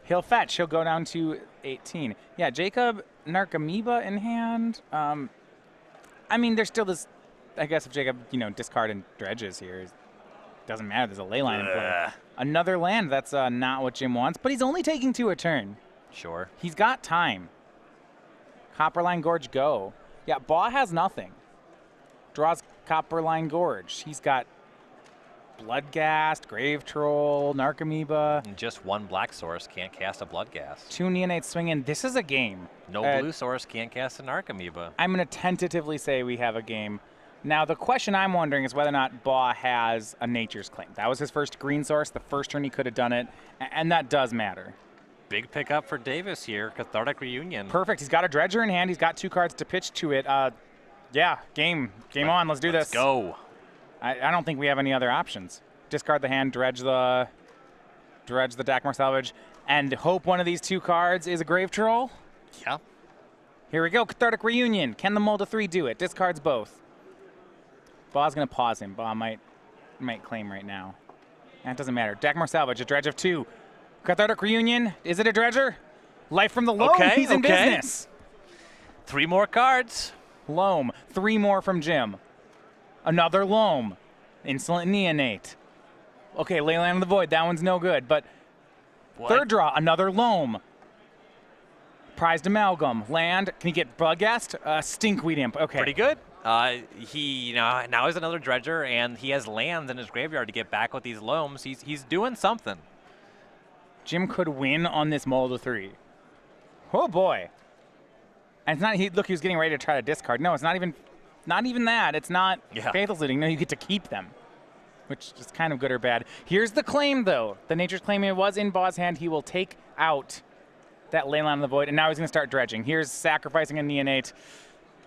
He'll fetch. He'll go down to 18. Yeah, Jacob, Narcomoeba in hand. I mean, there's still this. I guess if Jacob, discard and dredges here, it doesn't matter. There's a ley line in play. Another land. That's not what Jim wants, but he's only taking 2 a turn. Sure. He's got time. Copperline Gorge, go. Yeah, Baugh has nothing. Draws Copperline Gorge. He's got Bloodghast, Grave Troll, Narcomoeba. And just 1 black source can't cast a Bloodghast. 2 Neonates swinging. This is a game. No blue source can't cast an Narcomoeba. I'm going to tentatively say we have a game. Now, the question I'm wondering is whether or not Baugh has a Nature's Claim. That was his first green source. The first turn he could have done it, and that does matter. Big pickup for Davis here. Cathartic Reunion. Perfect. He's got a Dredger in hand. He's got 2 cards to pitch to it. Yeah, game on. Let's do this. Let's go. I don't think we have any other options. Discard the hand, dredge the Dakmar Salvage, and hope one of these 2 cards is a Grave Troll. Yeah. Here we go. Cathartic Reunion. Can the mull to 3 do it? Discards both. Baugh's going to pause him. Baugh might claim right now. That doesn't matter. Dakmar Salvage, a dredge of 2. Cathartic Reunion. Is it a dredger? Life from the Loam. Okay, He's in okay. business. 3 more cards. Loam. 3 more from Jim. Another Loam. Insolent Neonate. Okay, Leyland of the Void. That one's no good. But What? third draw, another Loam. Prized Amalgam. Land. Can he get Bloodghast? Stinkweed Imp. Okay. Pretty good. He now has another dredger, and he has lands in his graveyard to get back with these loams. He's doing something. Jim could win on this mull to 3. Oh boy. And it's not. Look, he was getting ready to try to discard. No, it's not even that. It's not Faithless Looting. No, you get to keep them, which is kind of good or bad. Here's the claim, though. The Nature's Claim, it was in Baugh's hand. He will take out that Leyline of the Void, and now he's going to start dredging. Here's sacrificing a Neonate.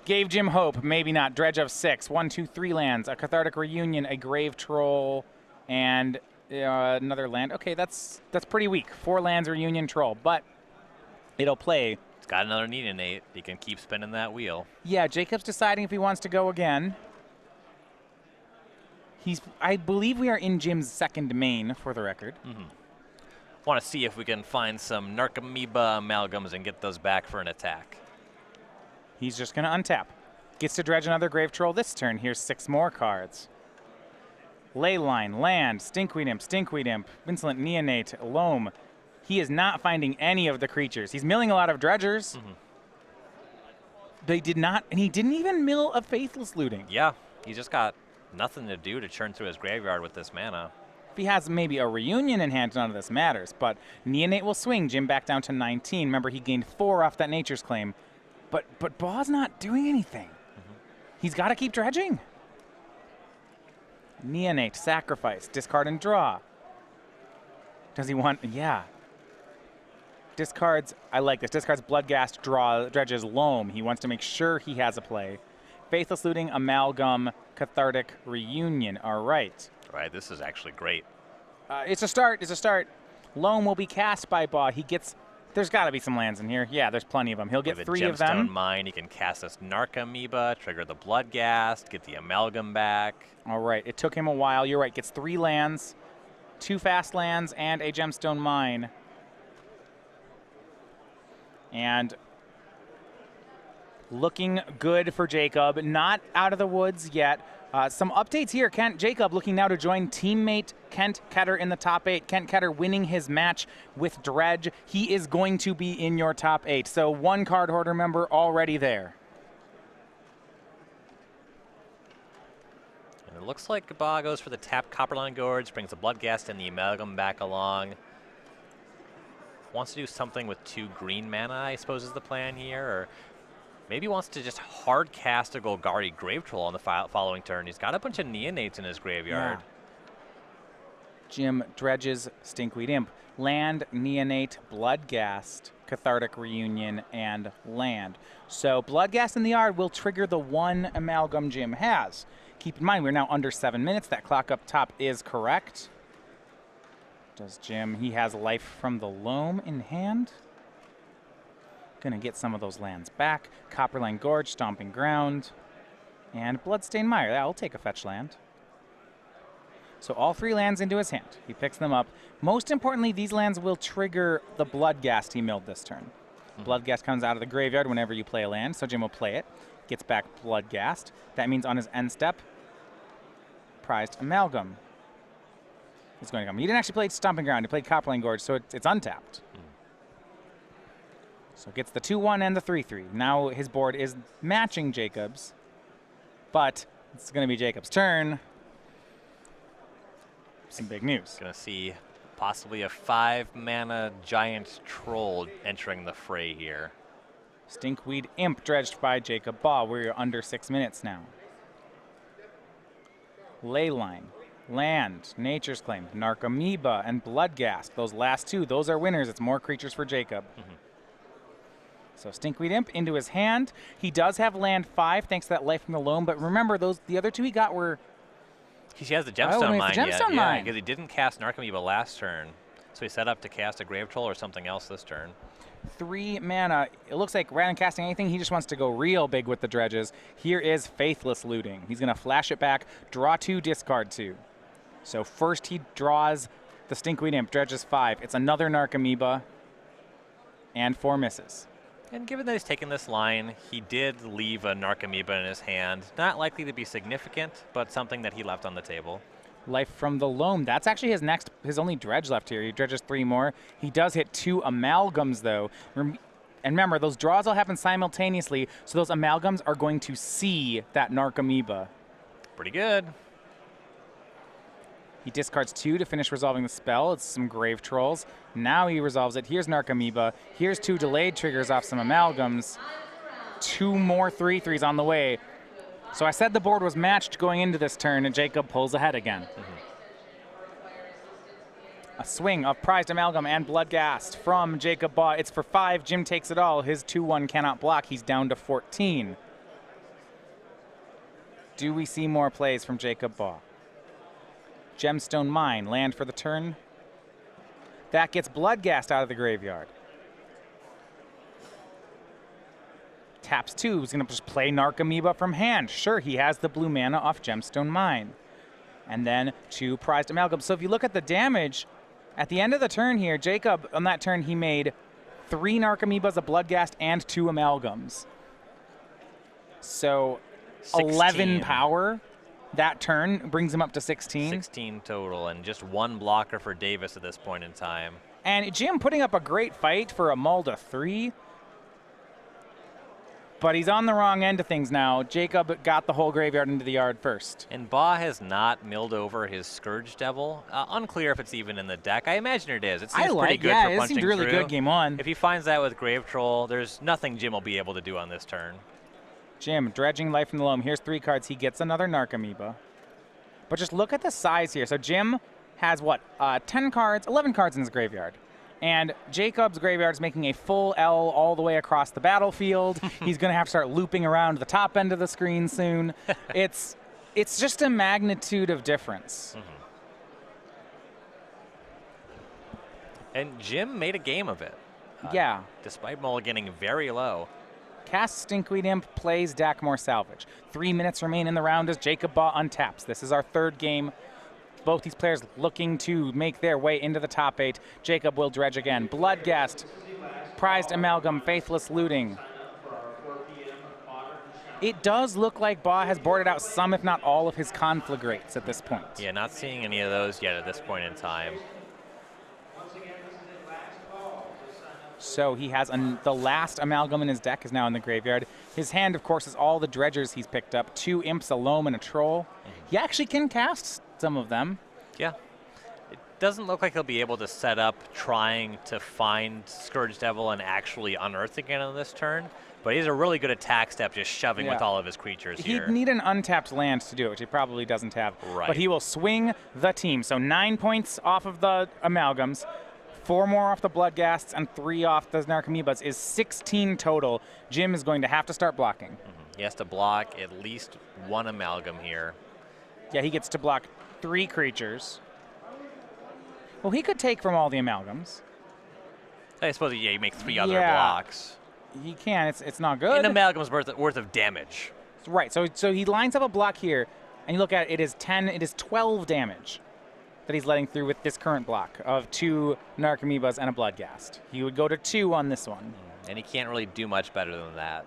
Gave Jim hope. Maybe not. Dredge of 6. 1, 2, 3 lands. A Cathartic Reunion, a Grave Troll, and another land. Okay, that's pretty weak. 4 lands, Reunion, Troll. But it'll play. It's got another Neonate. He can keep spinning that wheel. Yeah, Jacob's deciding if he wants to go again. I believe we are in Jim's second main, for the record. Mm-hmm. Want to see if we can find some Narcomoeba amalgams and get those back for an attack. He's just going to untap. Gets to dredge another Grave Troll this turn. Here's 6 more cards. Leyline, Land, Stinkweed Imp, Insolent Neonate, Loam. He is not finding any of the creatures. He's milling a lot of dredgers. Mm-hmm. They did not, and he didn't even mill a Faithless Looting. Yeah, he's just got nothing to do to churn through his graveyard with this mana. If he has maybe a Reunion in hand, none of this matters. But Neonate will swing Jim back down to 19. Remember, he gained 4 off that Nature's Claim. But Baugh's not doing anything. Mm-hmm. He's got to keep dredging. Neonate, sacrifice, discard and draw. Does he want, yeah. Discards, I like this. Discards Bloodghast, draw, dredges Loam. He wants to make sure he has a play. Faithless Looting, Amalgam, Cathartic Reunion. All right. Right, this is actually great. It's a start. It's a start. Loam will be cast by Baugh. He gets. There's got to be some lands in here. Yeah, there's plenty of them. He'll get With 3 a of them. Gemstone Mine, he can cast this Narcomoeba, trigger the Bloodghast, get the Amalgam back. All right. It took him a while. You're right. Gets 3 lands, 2 fast lands, and a Gemstone Mine. And looking good for Jacob. Not out of the woods yet. Some updates here. Jacob looking now to join teammate Kent Ketter in the top 8. Kent Ketter winning his match with Dredge. He is going to be in your top 8. So 1 card hoarder member already there. And it looks like Baugh goes for the tapped Copperline Gorge, brings the Bloodghast and the Amalgam back along. Wants to do something with 2 green mana, I suppose is the plan here, or maybe wants to just hard cast a Golgari Grave Troll on the following turn. He's got a bunch of Neonates in his graveyard. Yeah. Jim Dredge's Stinkweed Imp. Land, Neonate, Bloodghast, Cathartic Reunion, and land. So Bloodghast in the yard will trigger the 1 Amalgam Jim has. Keep in mind, we're now under 7 minutes. That clock up top is correct. Does Jim, he has Life from the Loam in hand. Gonna get some of those lands back. Copperline Gorge, Stomping Ground, and Bloodstained Mire. I'll take a fetch land. So all 3 lands into his hand. He picks them up. Most importantly, these lands will trigger the Bloodghast he milled this turn. Bloodghast comes out of the graveyard whenever you play a land, so Jim will play it. Gets back Bloodghast. That means on his end step, Prized Amalgam is going to come. He didn't actually play Stomping Ground. He played Copperline Gorge, so it's untapped. So gets the 2-1 and the 3-3. Now his board is matching Jacob's, but it's going to be Jacob's turn. Some big news. Gonna see possibly a 5-mana giant troll entering the fray here. Stinkweed Imp dredged by Jacob Baugh. We're under 6 minutes now. Leyline, land, Nature's Claim, Narcomoeba, and Bloodghast. Those last 2, those are winners. It's more creatures for Jacob. So Stinkweed Imp into his hand. He does have land 5 thanks to that Life from the Loam, but remember, the other 2 he got were... He has the Gemstone Mine yet. Gemstone Yeah, Mine. because he didn't cast Narcomoeba last turn. So he set up to cast a Grave Troll or something else this turn. 3 mana. It looks like rather than casting anything, he just wants to go real big with the dredges. Here is Faithless Looting. He's going to flash it back, draw 2, discard 2. So first he draws the Stinkweed Imp, dredges 5. It's another Narcomoeba, and 4 misses. And given that he's taken this line, he did leave a Narcomoeba in his hand. Not likely to be significant, but something that he left on the table. Life from the Loam. That's actually his only dredge left here. He dredges 3 more. He does hit 2 Amalgams, though. And remember, those draws all happen simultaneously, so those Amalgams are going to see that Narcomoeba. Pretty good. He discards 2 to finish resolving the spell. It's some Grave Trolls. Now he resolves it. Here's Narcomoeba. Here's 2 delayed triggers off some Amalgams. 2 more 3/3s on the way. So I said the board was matched going into this turn, and Jacob pulls ahead again. A swing of Prized Amalgam and Bloodghast from Jacob Baugh. It's for 5. Jim takes it all. His 2-1 cannot block. He's down to 14. Do we see more plays from Jacob Baugh? Gemstone Mine, land for the turn. That gets Bloodghast out of the graveyard. Taps 2, he's going to just play Narcomoeba from hand. Sure, he has the blue mana off Gemstone Mine. And then 2 Prized Amalgam. So if you look at the damage, at the end of the turn here, Jacob, on that turn, he made 3 Narcomoebas, a Bloodghast, and 2 Amalgams. So 11 power. That turn brings him up to 16. 16 total, and just 1 blocker for Davis at this point in time. And Jim putting up a great fight for a mull to 3. But he's on the wrong end of things now. Jacob got the whole graveyard into the yard first. And Baugh has not milled over his Scourge Devil. Unclear if it's even in the deck. I imagine it is. It seems pretty good for punching it seemed really through. good game 1. If he finds that with Grave Troll, there's nothing Jim will be able to do on this turn. Jim, dredging Life from the Loam. Here's 3 cards. He gets another Narcomoeba. But just look at the size here. So Jim has, 10 cards, 11 cards in his graveyard. And Jacob's graveyard is making a full L all the way across the battlefield. He's going to have to start looping around the top end of the screen soon. It's It's just a magnitude of difference. And Jim made a game of it. Yeah. Despite mulliganing very low. Casts Stinkweed Imp, plays Dakmore Salvage. 3 minutes remain in the round as Jacob Baugh untaps. This is our third game. Both these players looking to make their way into the top 8. Jacob will dredge again. Bloodghast, Prized Amalgam, Faithless Looting. It does look like Baugh has boarded out some, if not all, of his conflagrates at this point. Yeah, not seeing any of those yet at this point in time. So he has the last Amalgam in his deck is now in the graveyard. His hand, of course, is all the dredgers he's picked up. 2 Imps, a Loam, and a Troll. He actually can cast some of them. Yeah. It doesn't look like he'll be able to set up trying to find Scourge Devil and actually unearth again on this turn. But he's a really good attack step, just shoving with all of his creatures here. He'd need an untapped land to do it, which he probably doesn't have. Right. But he will swing the team. So 9 points off of the Amalgams, 4 more off the Bloodghasts, and 3 off the Narcomoebas is 16 total. Jim is going to have to start blocking. He has to block at least 1 Amalgam here. Yeah, he gets to block 3 creatures. Well, he could take from all the Amalgams. I suppose, yeah, you make 3 other blocks. He can. It's not good. An Amalgam's worth of damage. Right. So he lines up a block here, and you look at it, it is 12 damage that he's letting through with this current block of 2 Narcomoebas and a Bloodghast. He would go to 2 on this one. And he can't really do much better than that.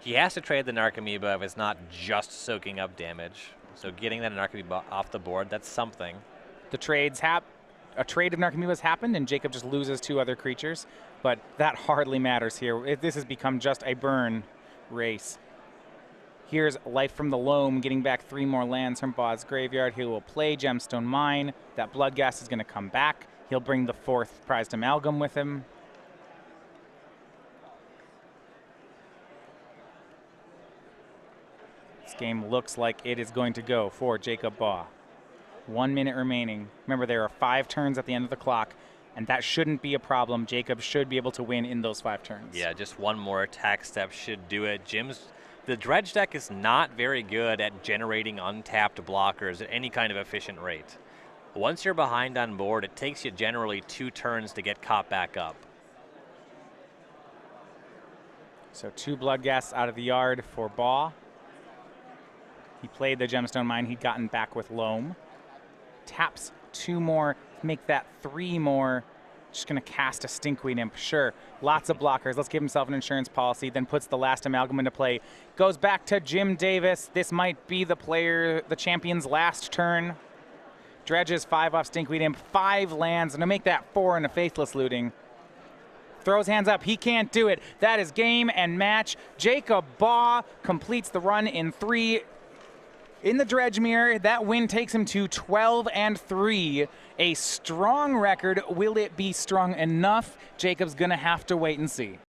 He has to trade the Narcomoeba if it's not just soaking up damage. So getting that Narcomoeba off the board, that's something. A trade of Narcomoebas happened, and Jacob just loses 2 other creatures. But that hardly matters here. This has become just a burn race. Here's Life from the Loam, getting back 3 more lands from Baugh's graveyard. He will play Gemstone Mine. That Bloodghast is going to come back. He'll bring the 4th Prized Amalgam with him. This game looks like it is going to go for Jacob Baugh. 1 minute remaining. Remember, there are 5 turns at the end of the clock, and that shouldn't be a problem. Jacob should be able to win in those 5 turns. Yeah, just 1 more attack step should do it. The dredge deck is not very good at generating untapped blockers at any kind of efficient rate. Once you're behind on board, it takes you generally 2 turns to get caught back up. So 2 Bloodghasts out of the yard for Baugh. He played the Gemstone Mine he'd gotten back with Loam. Taps 2 more, make that 3 more. Just going to cast a Stinkweed Imp. Sure, lots of blockers. Let's give himself an insurance policy, then puts the last Amalgam into play. Goes back to Jim Davis. This might be the champion's last turn. Dredges 5 off Stinkweed Imp, 5 lands, and to make that 4 in a Faithless Looting. Throws hands up. He can't do it. That is game and match. Jacob Baugh completes the run in 3. In the Dredge Mirror, that win takes him to 12-3. A strong record. Will it be strong enough? Jacob's going to have to wait and see.